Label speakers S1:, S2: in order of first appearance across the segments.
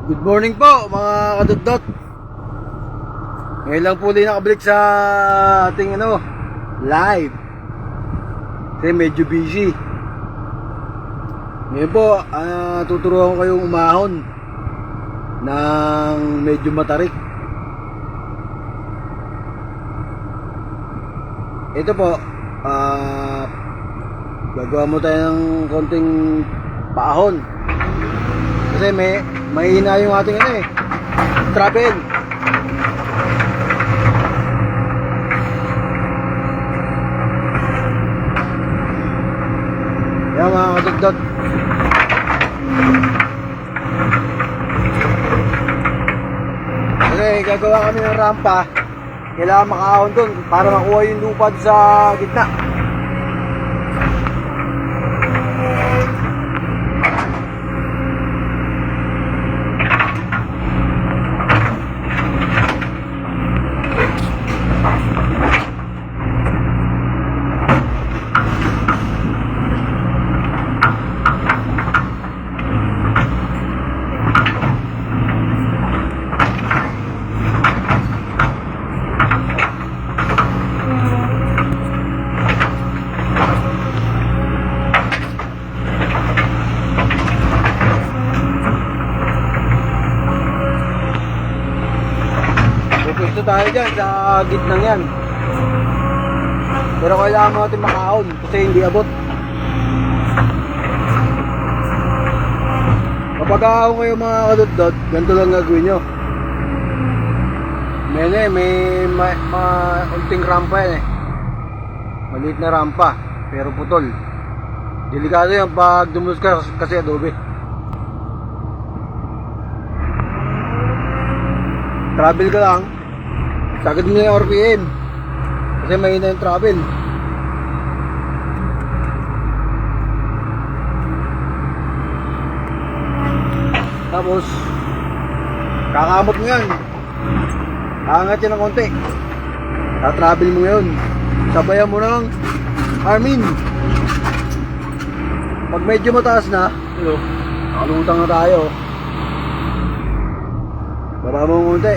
S1: Good morning po mga kadudot. Ngayon lang po din nakabalik sa ating live. Kasi medyo busy. Ngayon po, tuturuan ko kayong umahon ng medyo matarik. Ito po, gagawa mo tayo ng konting paahon. Kasi mahina yung ating travel. Yan mga kadudot. Kasi gagawa kami ng rampa. Kailangan makaahon dun para makuha yung lupa sa gitna. Pwesto tayo dyan sa gitnang yan. Pero kailangan natin makaahon kasi hindi abot. Kapag ahon kayo mga kadudot, ganito lang gagawin nyo. May unting rampa yan maliit na rampa pero putol. Delikado yan pag dumulos ka kasi adobe. Travel ka lang, sagad mo yung RPM kasi mahina yung travel. Tapos kakamot mo yan, aangat yan ng konti, tatravel mo yun, sabayan mo ng Armin. Pag medyo mataas na, nakalutang na tayo, baba mo ng konti,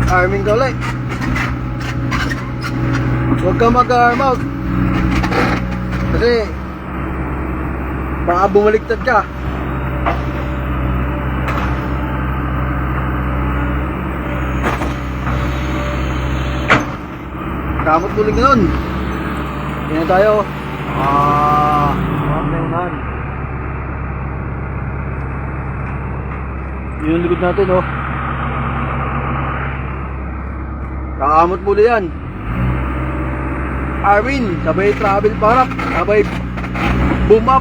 S1: Armin ka ulit. Huwag kang mag-arm out kasi baka bumaliktad ka. Kamot tulig na nun. Yan tayo. Mamay. Yun yung likod natin kakamot muli yan. Armin, sabay travel para sabay boom up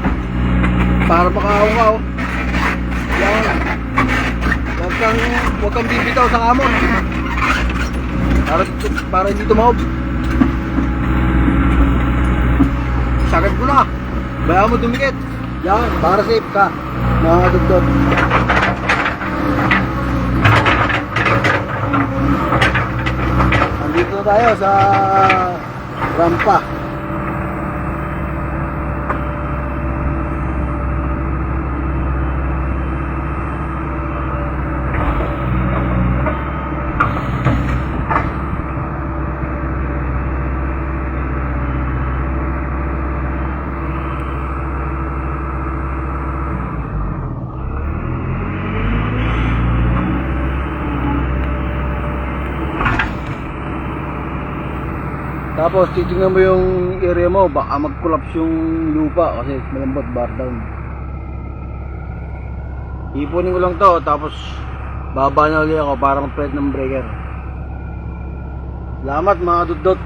S1: para makaahon ka yan. Huwag kang bibitaw sa kamot para hindi tumahog. Sagad mo na, bayan mo dumikit yan para safe ka mga kadudot. Dito na tayo sa rampa. Tapos titingnan mo yung area mo, baka mag-collapse yung lupa kasi malambot, bar down. Ipunin ko lang to, tapos baba na ulit ako para mag-pwede ng breaker. Salamat mga dudot.